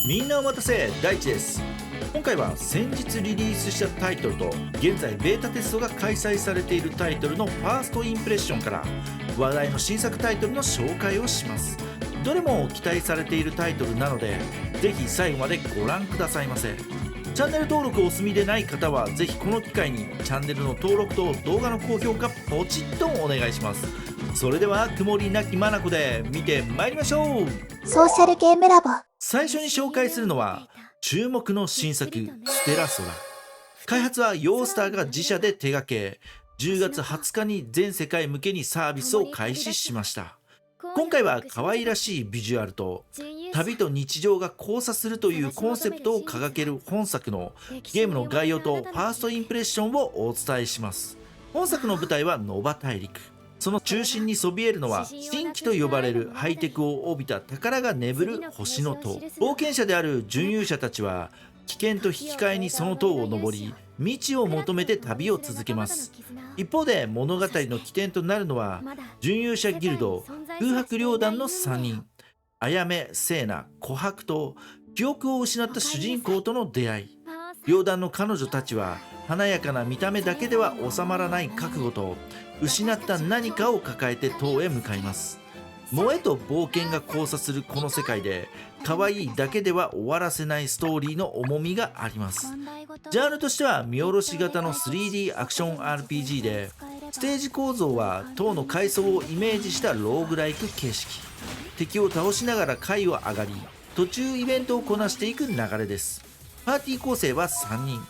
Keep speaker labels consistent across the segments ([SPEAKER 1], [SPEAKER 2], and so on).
[SPEAKER 1] みんなお待たせ、大地です。今回は先日リリースしたタイトルと現在ベータテストが開催されているタイトルのファーストインプレッションから話題の新作タイトルの紹介をします。どれも期待されているタイトルなので、ぜひ最後までご覧くださいませ。チャンネル登録お済みでない方はぜひこの機会にチャンネルの登録と動画の高評価ポチッとお願いします。それでは曇りなき眼で見てまいりましょう。
[SPEAKER 2] ソーシャルゲームラボ。
[SPEAKER 1] 最初に紹介するのは注目の新作ステラソラ。開発はヨースターが自社で手掛け、10月20日に全世界向けにサービスを開始しました。今回は可愛らしいビジュアルと旅と日常が交差するというコンセプトを掲げる本作のゲームの概要とファーストインプレッションをお伝えします。本作の舞台はノバ大陸。その中心にそびえるのは神器と呼ばれるハイテクを帯びた宝が眠る星の塔。冒険者である準勇者たちは危険と引き換えにその塔を登り、未知を求めて旅を続けます。一方で物語の起点となるのは準勇者ギルド空白両団の3人、あやめ、聖な、琥珀と記憶を失った主人公との出会い。両団の彼女たちは華やかな見た目だけでは収まらない覚悟と失った何かを抱えて塔へ向かいます。萌えと冒険が交差するこの世界で可愛いだけでは終わらせないストーリーの重みがあります。ジャンルとしては見下ろし型の 3D アクション RPG で、ステージ構造は塔の階層をイメージしたローグライク形式。敵を倒しながら階を上がり、途中イベントをこなしていく流れです。パーティー構成は3人。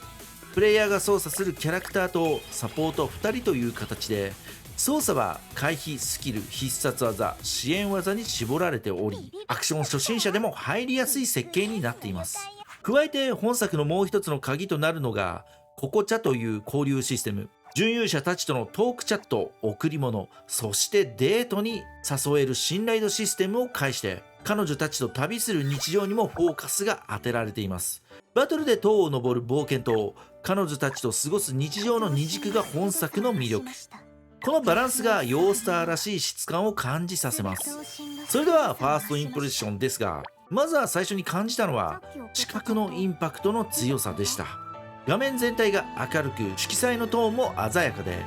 [SPEAKER 1] プレイヤーが操作するキャラクターとサポート2人という形で、操作は回避スキル、必殺技、支援技に絞られており、アクション初心者でも入りやすい設計になっています。加えて本作のもう一つの鍵となるのがココチャという交流システム。準勇者たちとのトークチャット、贈り物、そしてデートに誘える信頼度システムを介して彼女たちと旅する日常にもフォーカスが当てられています。バトルで塔を登る冒険と彼女たちと過ごす日常の二軸が本作の魅力。このバランスがヨースターらしい質感を感じさせます。それではファーストインプレッションですが、まずは最初に感じたのは視覚のインパクトの強さでした。画面全体が明るく、色彩のトーンも鮮やかで、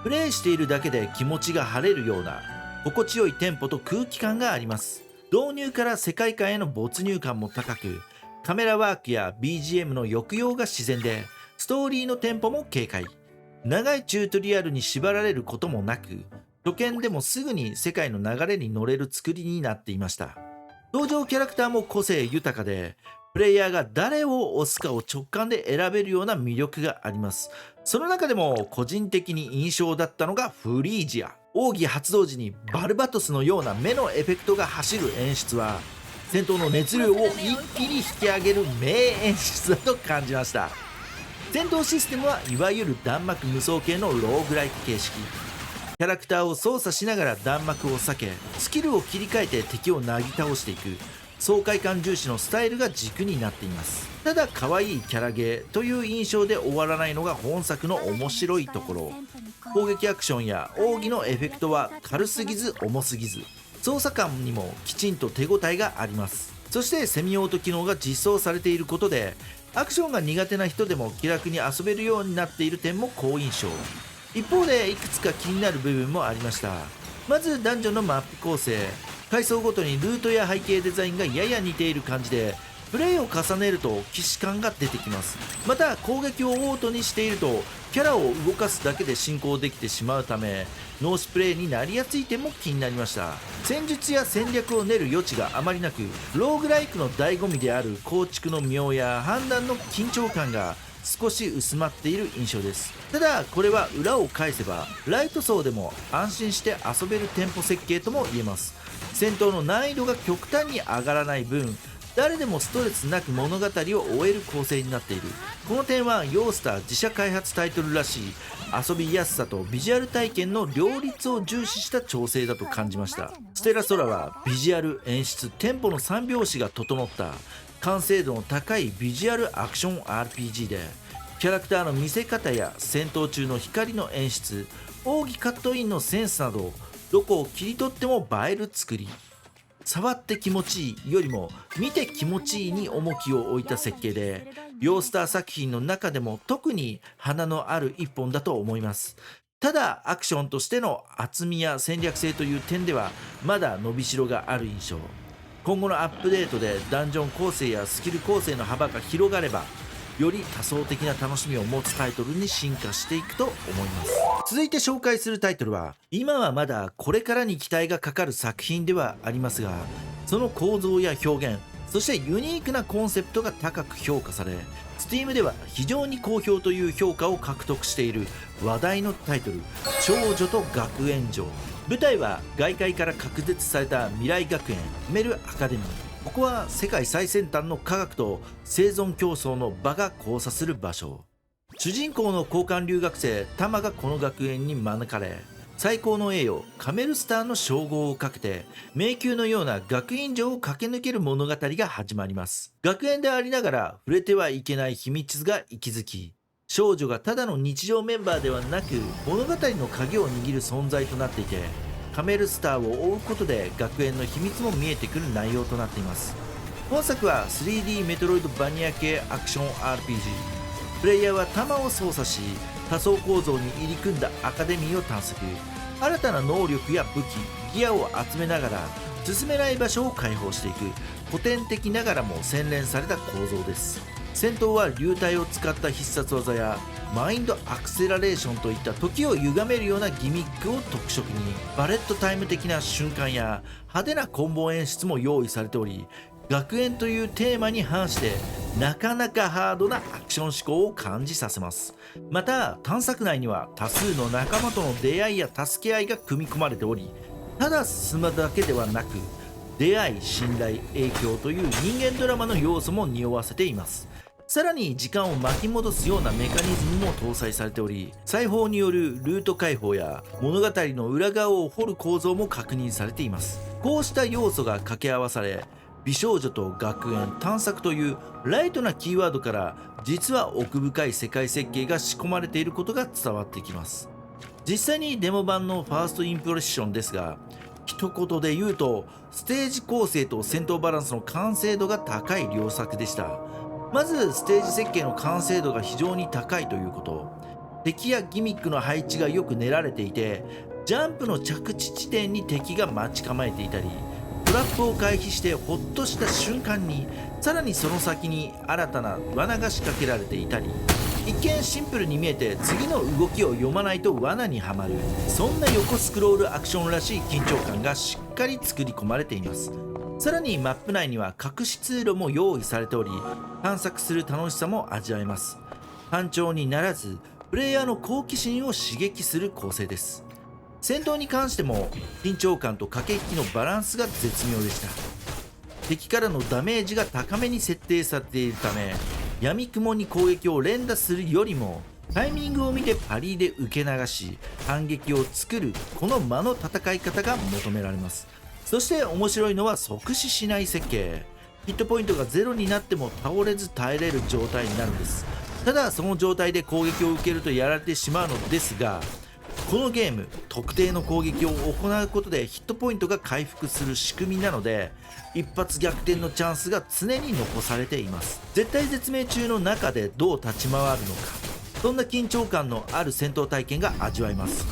[SPEAKER 1] プレイしているだけで気持ちが晴れるような心地よいテンポと空気感があります。導入から世界観への没入感も高く、カメラワークや BGM の抑揚が自然で、ストーリーのテンポも軽快。長いチュートリアルに縛られることもなく、初見でもすぐに世界の流れに乗れる作りになっていました。登場キャラクターも個性豊かで、プレイヤーが誰を押すかを直感で選べるような魅力があります。その中でも個人的に印象だったのがフリージア。奥義発動時にバルバトスのような目のエフェクトが走る演出は、戦闘の熱量を一気に引き上げる名演出だと感じました。戦闘システムはいわゆる弾幕無双系のローグライク形式。キャラクターを操作しながら弾幕を避け、スキルを切り替えて敵をなぎ倒していく爽快感重視のスタイルが軸になっています。ただ可愛いキャラゲーという印象で終わらないのが本作の面白いところ。攻撃アクションや奥義のエフェクトは軽すぎず重すぎず、操作感にもきちんと手応えがあります。そしてセミオート機能が実装されていることで、アクションが苦手な人でも気楽に遊べるようになっている点も好印象。一方でいくつか気になる部分もありました。まずダンジョンのマップ構成。階層ごとにルートや背景デザインがやや似ている感じで、プレイを重ねると既視感が出てきます。また攻撃をオートにしているとキャラを動かすだけで進行できてしまうため、ノースプレイになりやすい点も気になりました。戦術や戦略を練る余地があまりなく、ローグライクの醍醐味である構築の妙や判断の緊張感が少し薄まっている印象です。ただこれは裏を返せばライト層でも安心して遊べるテンポ設計とも言えます。戦闘の難易度が極端に上がらない分、誰でもストレスなく物語を終える構成になっている。この点はヨースター自社開発タイトルらしい遊びやすさとビジュアル体験の両立を重視した調整だと感じました。ステラソラはビジュアル、演出、テンポの三拍子が整った完成度の高いビジュアルアクション RPG で、キャラクターの見せ方や戦闘中の光の演出、奥義カットインのセンスなど、どこを切り取っても映える作り。触って気持ちいいよりも見て気持ちいいに重きを置いた設計で、ヨースター作品の中でも特に花のある一本だと思います。ただアクションとしての厚みや戦略性という点ではまだ伸びしろがある印象。今後のアップデートでダンジョン構成やスキル構成の幅が広がれば、より多層的な楽しみを持つタイトルに進化していくと思います。続いて紹介するタイトルは、今はまだこれからに期待がかかる作品ではありますが、その構造や表現、そしてユニークなコンセプトが高く評価され、 Steam では非常に好評という評価を獲得している話題のタイトル、少女と学園長。舞台は外界から隔絶された未来学園メルアカデミー。ここは世界最先端の科学と生存競争の場が交差する場所。主人公の交換留学生タマがこの学園に招かれ、最高の栄誉カメルスターの称号をかけて迷宮のような学院城を駆け抜ける物語が始まります。学園でありながら触れてはいけない秘密が息づき、少女がただの日常メンバーではなく物語の鍵を握る存在となっていて、カメルスターを追うことで学園の秘密も見えてくる内容となっています。本作は 3D メトロイドバニア系アクション RPG。 プレイヤーは弾を操作し、多層構造に入り組んだアカデミーを探索、新たな能力や武器ギアを集めながら進めない場所を解放していく古典的ながらも洗練された構造です。戦闘は流体を使った必殺技やマインドアクセラレーションといった時を歪めるようなギミックを特色に、バレットタイム的な瞬間や派手なコンボ演出も用意されており、学園というテーマに反してなかなかハードなアクション思考を感じさせます。また探索内には多数の仲間との出会いや助け合いが組み込まれており、ただ進むだけではなく出会い、信頼、影響という人間ドラマの要素も匂わせています。さらに時間を巻き戻すようなメカニズムも搭載されており、裁縫によるルート解放や物語の裏側を掘る構造も確認されています。こうした要素が掛け合わされ、美少女と学園、探索というライトなキーワードから実は奥深い世界設計が仕込まれていることが伝わってきます。実際にデモ版のファーストインプレッションですが、一言で言うとステージ構成と戦闘バランスの完成度が高い良作でした。まずステージ設計の完成度が非常に高いということ、敵やギミックの配置がよく練られていて、ジャンプの着地地点に敵が待ち構えていたり、トラップを回避してホッとした瞬間にさらにその先に新たな罠が仕掛けられていたり、一見シンプルに見えて次の動きを読まないと罠にはまる、そんな横スクロールアクションらしい緊張感がしっかり作り込まれています。さらにマップ内には隠し通路も用意されており、探索する楽しさも味わえます。単調にならずプレイヤーの好奇心を刺激する構成です。戦闘に関しても緊張感と駆け引きのバランスが絶妙でした。敵からのダメージが高めに設定されているため、闇雲に攻撃を連打するよりもタイミングを見てパリで受け流し反撃を作る、この間の戦い方が求められます。そして面白いのは即死しない設計。ヒットポイントがゼロになっても倒れず耐えれる状態になるんです。ただその状態で攻撃を受けるとやられてしまうのですが、このゲーム特定の攻撃を行うことでヒットポイントが回復する仕組みなので、一発逆転のチャンスが常に残されています。絶体絶命中の中でどう立ち回るのか、そんな緊張感のある戦闘体験が味わえます。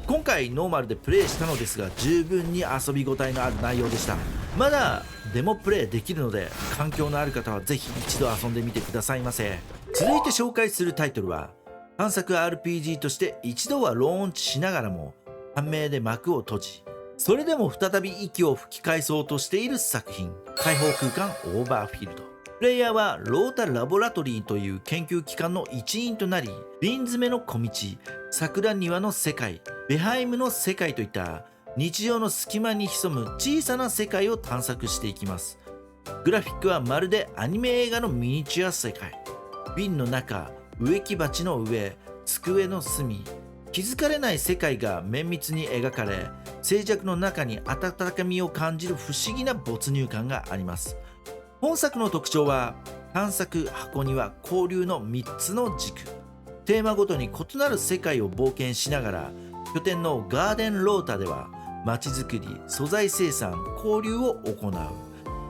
[SPEAKER 1] 今回ノーマルでプレイしたのですが、十分に遊び応えのある内容でした。まだデモプレイできるので、環境のある方はぜひ一度遊んでみてくださいませ。続いて紹介するタイトルは、探索 RPG として一度はローンチしながらも短命で幕を閉じ、それでも再び息を吹き返そうとしている作品、開放空間オーバーフィールド。プレイヤーはロータラボラトリーという研究機関の一員となり、瓶詰めの小道、桜庭の世界、ベハイムの世界といった日常の隙間に潜む小さな世界を探索していきます。グラフィックはまるでアニメ映画のミニチュア世界。瓶の中、植木鉢の上、机の隅、気づかれない世界が綿密に描かれ、静寂の中に温かみを感じる不思議な没入感があります。本作の特徴は、探索、箱庭、交流の3つの軸。テーマごとに異なる世界を冒険しながら、拠点のガーデンロータでは街づくり、素材生産、交流を行う。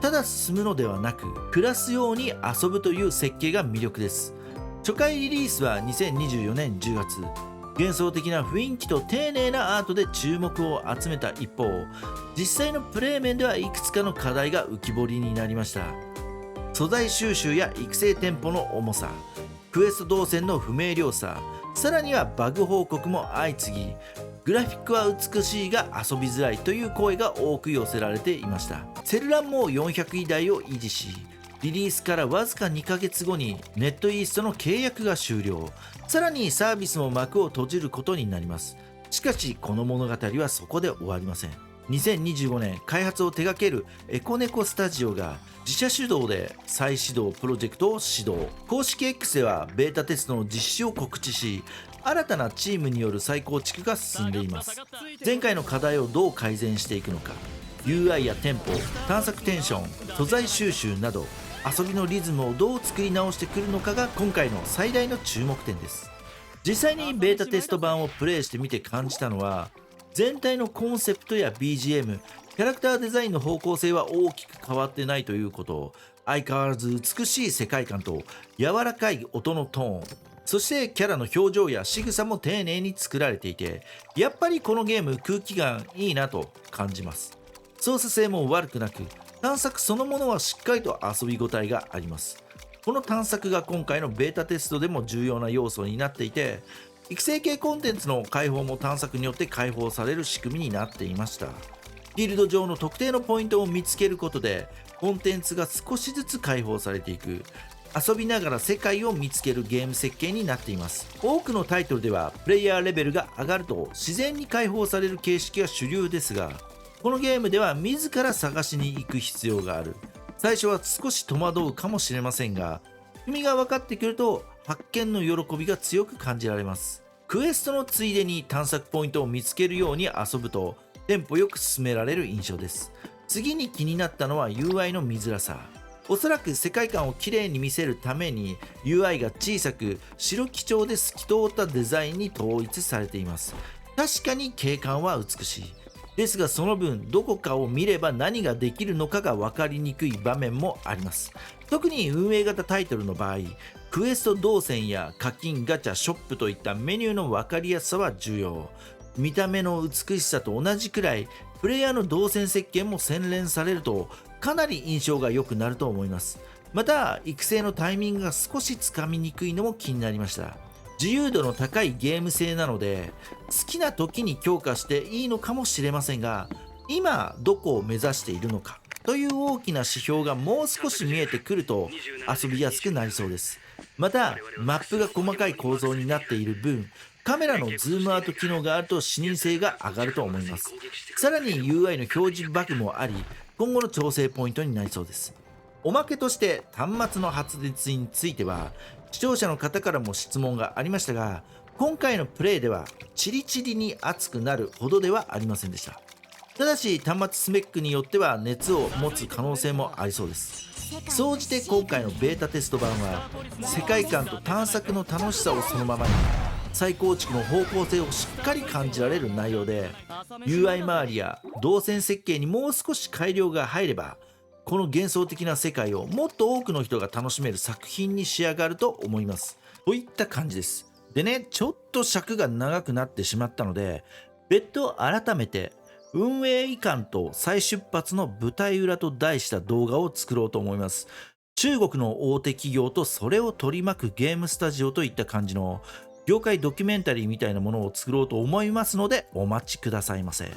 [SPEAKER 1] ただ進むのではなく暮らすように遊ぶという設計が魅力です。初回リリースは2024年10月。幻想的な雰囲気と丁寧なアートで注目を集めた一方、実際のプレイ面ではいくつかの課題が浮き彫りになりました。素材収集や育成店舗の重さ、クエスト動線の不明瞭さ、さらにはバグ報告も相次ぎ、グラフィックは美しいが遊びづらいという声が多く寄せられていました。セルランも400位台を維持し、リリースからわずか2ヶ月後にネットイーストの契約が終了。さらにサービスも幕を閉じることになります。しかしこの物語はそこで終わりません。2025年開発を手掛けるエコネコスタジオが自社主導で再始動プロジェクトを始動。公式 X ではベータテストの実施を告知し、新たなチームによる再構築が進んでいます。前回の課題をどう改善していくのか、 UI やテンポ、探索テンション、素材収集など遊びのリズムをどう作り直してくるのかが今回の最大の注目点です。実際にベータテスト版をプレイしてみて感じたのは、全体のコンセプトや BGM、キャラクターデザインの方向性は大きく変わってないということ、相変わらず美しい世界観と柔らかい音のトーン、そしてキャラの表情や仕草も丁寧に作られていて、やっぱりこのゲーム空気感いいなと感じます。操作性も悪くなく、探索そのものはしっかりと遊び応えがあります。この探索が今回のベータテストでも重要な要素になっていて、育成系コンテンツの開放も探索によって開放される仕組みになっていました。ギルド上の特定のポイントを見つけることでコンテンツが少しずつ開放されていく、遊びながら世界を見つけるゲーム設計になっています。多くのタイトルではプレイヤーレベルが上がると自然に開放される形式が主流ですが、このゲームでは自ら探しに行く必要がある。最初は少し戸惑うかもしれませんが、仕組みが分かってくると発見の喜びが強く感じられます。クエストのついでに探索ポイントを見つけるように遊ぶとテンポよく進められる印象です。次に気になったのは UI の見づらさ。おそらく世界観をきれいに見せるために UI が小さく白基調で透き通ったデザインに統一されています。確かに景観は美しい。ですがその分どこかを見れば何ができるのかが分かりにくい場面もあります。特に運営型タイトルの場合、クエスト動線や課金ガチャショップといったメニューの分かりやすさは重要。見た目の美しさと同じくらいプレイヤーの動線設計も洗練されるとかなり印象が良くなると思います。また育成のタイミングが少しつかみにくいのも気になりました。自由度の高いゲーム性なので好きな時に強化していいのかもしれませんが、今どこを目指しているのかという大きな指標がもう少し見えてくると遊びやすくなりそうです。またマップが細かい構造になっている分、カメラのズームアウト機能があると視認性が上がると思います。さらに UI の表示バグもあり、今後の調整ポイントになりそうです。おまけとして端末の発熱については視聴者の方からも質問がありましたが、今回のプレイではチリチリに熱くなるほどではありませんでした。ただし端末スペックによっては熱を持つ可能性もありそうです。総じて今回のベータテスト版は世界観と探索の楽しさをそのままに、再構築の方向性をしっかり感じられる内容で、 UI 周りや動線設計にもう少し改良が入ればこの幻想的な世界をもっと多くの人が楽しめる作品に仕上がると思います。といった感じです。でね、ちょっと尺が長くなってしまったので、別途改めて運営遺憾と再出発の舞台裏と題した動画を作ろうと思います。中国の大手企業とそれを取り巻くゲームスタジオといった感じの業界ドキュメンタリーみたいなものを作ろうと思いますのでお待ちくださいませ。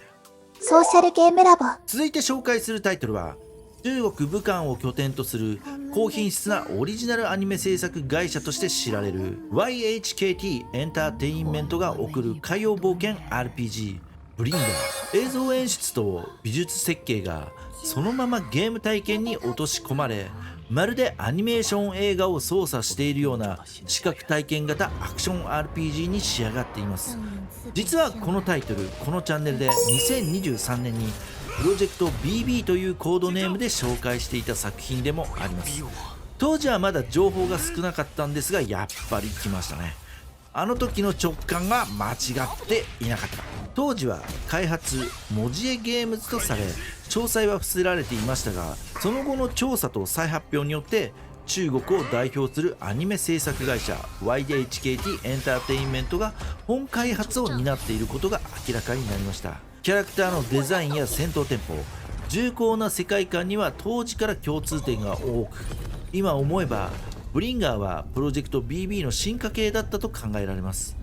[SPEAKER 2] ソーシャルゲームラボ。
[SPEAKER 1] 続いて紹介するタイトルは、中国武漢を拠点とする高品質なオリジナルアニメ制作会社として知られる YHKT エンターテインメントが送る海洋冒険 RPG ブリンダー。映像演出と美術設計がそのままゲーム体験に落とし込まれ、まるでアニメーション映画を操作しているような視覚体験型アクション RPG に仕上がっています。実はこのタイトル、このチャンネルで2023年にプロジェクト BB というコードネームで紹介していた作品でもあります。当時はまだ情報が少なかったんですが、やっぱり来ましたね。あの時の直感が間違っていなかった。当時は開発文字絵ゲームズとされ、詳細は伏せられていましたが、その後の調査と再発表によって中国を代表するアニメ制作会社 YHKT エンターテインメントが本開発を担っていることが明らかになりました。キャラクターのデザインや戦闘テンポ、重厚な世界観には当時から共通点が多く、今思えばブリンガーはプロジェクト BB の進化系だったと考えられます。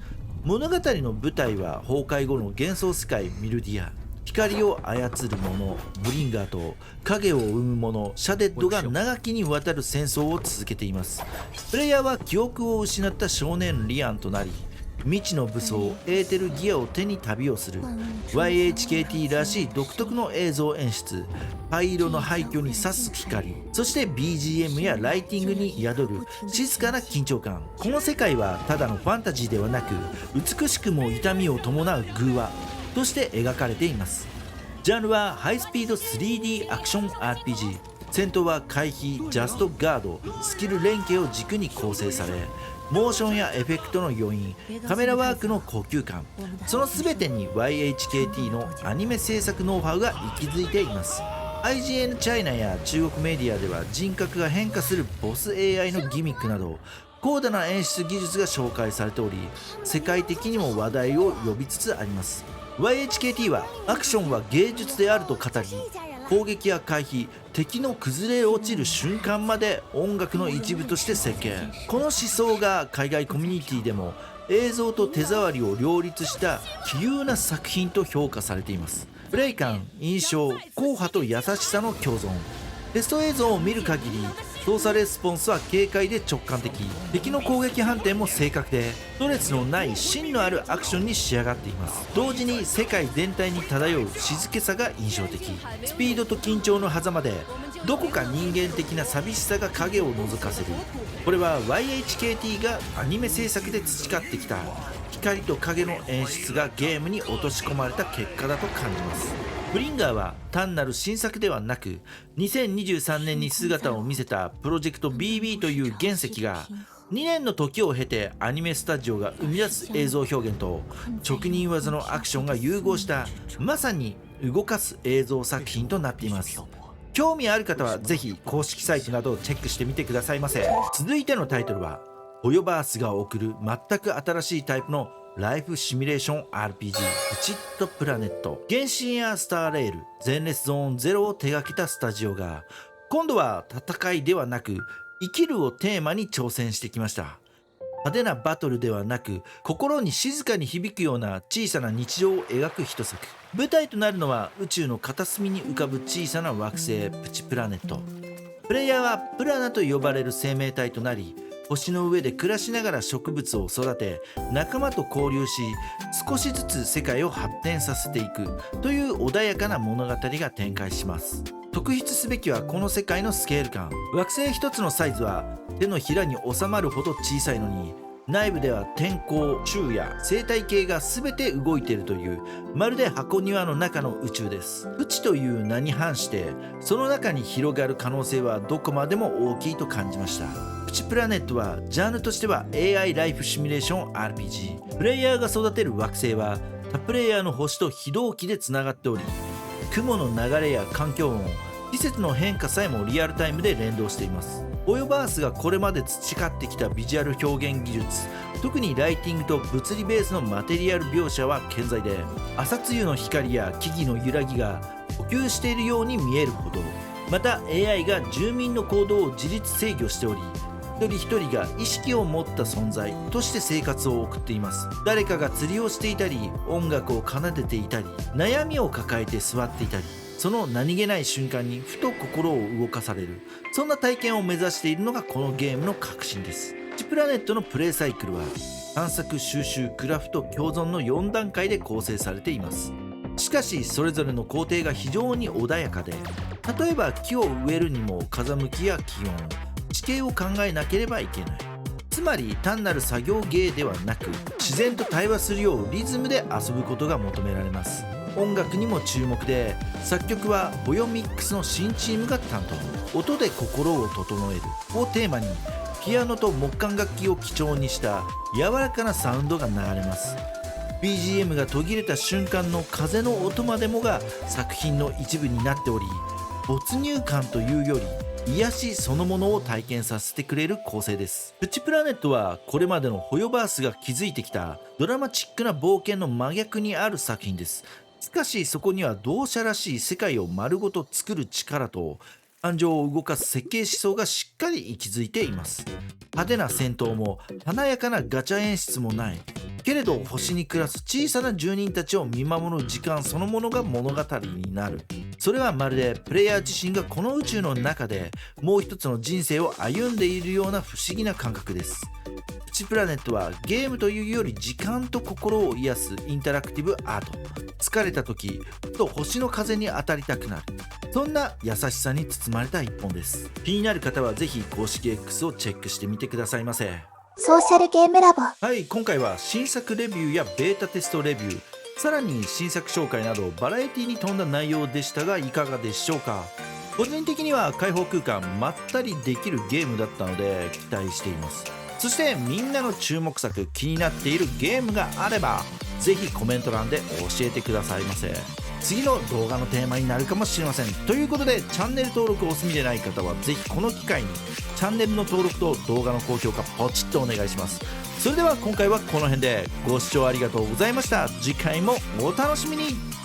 [SPEAKER 1] 物語の舞台は崩壊後の幻想世界ミルディア。光を操る者ブリンガーと影を生む者シャデッドが長きにわたる戦争を続けています。プレイヤーは記憶を失った少年リアンとなり、未知の武装エーテルギアを手に旅をする。 YHKT らしい独特の映像演出、灰色の廃墟に差す光、そして BGM やライティングに宿る静かな緊張感。この世界はただのファンタジーではなく、美しくも痛みを伴う偶話として描かれています。ジャンルはハイスピード 3D アクション RPG。 戦闘は回避、ジャストガード、スキル連携を軸に構成され、モーションやエフェクトの余韻、カメラワークの高級感、その全てに YHKT のアニメ制作ノウハウが息づいています。 IGN チャイナや中国メディアでは人格が変化するボス AI のギミックなど高度な演出技術が紹介されており、世界的にも話題を呼びつつあります。 YHKT はアクションは芸術であると語り、攻撃や回避、敵の崩れ落ちる瞬間まで音楽の一部として設計。この思想が海外コミュニティでも映像と手触りを両立した奇遇な作品と評価されています。プレイ感、印象、硬派と優しさの共存。テスト映像を見る限り操作レスポンスは軽快で直感的、敵の攻撃判定も正確でストレスのない芯のあるアクションに仕上がっています。同時に世界全体に漂う静けさが印象的。スピードと緊張の狭間でどこか人間的な寂しさが影を覗かせる。これは YHKT がアニメ制作で培ってきた光と影の演出がゲームに落とし込まれた結果だと感じます。ブリンガーは単なる新作ではなく、2023年に姿を見せたプロジェクト BB という原石が2年の時を経てアニメスタジオが生み出す映像表現と職人技のアクションが融合したまさに動かす映像作品となっています。興味ある方はぜひ公式サイトなどをチェックしてみてくださいませ。続いてのタイトルはホヨバースが送る全く新しいタイプのライフシミュレーション RPG プチッとプラネット。原神やスターレール、前列ゾーンゼロを手掛けたスタジオが今度は戦いではなく生きるをテーマに挑戦してきました。派手なバトルではなく心に静かに響くような小さな日常を描く一作。舞台となるのは宇宙の片隅に浮かぶ小さな惑星プチプラネット。プレイヤーはプラナと呼ばれる生命体となり、星の上で暮らしながら植物を育て仲間と交流し、少しずつ世界を発展させていくという穏やかな物語が展開します。特筆すべきはこの世界のスケール感。惑星一つのサイズは手のひらに収まるほど小さいのに、内部では天候、昼夜、生態系が全て動いているという、まるで箱庭の中の宇宙です。プチという名に反してその中に広がる可能性はどこまでも大きいと感じました。プチプラネットはジャンルとしては AI ライフシミュレーション RPG。 プレイヤーが育てる惑星は他プレイヤーの星と非同期でつながっており、雲の流れや環境音、季節の変化さえもリアルタイムで連動しています。ホヨバースがこれまで培ってきたビジュアル表現技術、特にライティングと物理ベースのマテリアル描写は健在で、朝露の光や木々の揺らぎが呼吸しているように見えるほど、また AI が住民の行動を自律制御しており、一人一人が意識を持った存在として生活を送っています。誰かが釣りをしていたり、音楽を奏でていたり、悩みを抱えて座っていたり、その何気ない瞬間にふと心を動かされる、そんな体験を目指しているのがこのゲームの核心です。プチプラネットのプレイサイクルは探索、収集、クラフト、共存の4段階で構成されています。しかしそれぞれの工程が非常に穏やかで、例えば木を植えるにも風向きや気温、地形を考えなければいけない。つまり単なる作業芸ではなく、自然と対話するようリズムで遊ぶことが求められます。音楽にも注目で、作曲はホヨミックスの新チームが担当。音で心を整えるをテーマにピアノと木管楽器を基調にした柔らかなサウンドが流れます。 BGM が途切れた瞬間の風の音までもが作品の一部になっており、没入感というより癒しそのものを体験させてくれる構成です。プチプラネットはこれまでのホヨバースが築いてきたドラマチックな冒険の真逆にある作品です。しかしそこには同社らしい世界を丸ごと作る力と感情を動かす設計思想がしっかり息づいています。派手な戦闘も華やかなガチャ演出もないけれど、星に暮らす小さな住人たちを見守る時間そのものが物語になる。それはまるでプレイヤー自身がこの宇宙の中でもう一つの人生を歩んでいるような不思議な感覚です。プチプラネットはゲームというより時間と心を癒すインタラクティブアート。疲れた時ふと星の風に当たりたくなる、そんな優しさに包まれた一本です。気になる方はぜひ公式 X をチェックしてみてくださいませ。
[SPEAKER 2] ソーシャルゲームラボ。
[SPEAKER 1] はい、今回は新作レビューやベータテストレビュー、さらに新作紹介などバラエティに富んだ内容でしたがいかがでしょうか。個人的には開放空間まったりできるゲームだったので期待しています。そしてみんなの注目作、気になっているゲームがあればぜひコメント欄で教えてくださいませ。次の動画のテーマになるかもしれません。ということでチャンネル登録をお済みでない方はぜひこの機会にチャンネルの登録と動画の高評価ポチッとお願いします。それでは今回はこの辺でご視聴ありがとうございました。次回もお楽しみに。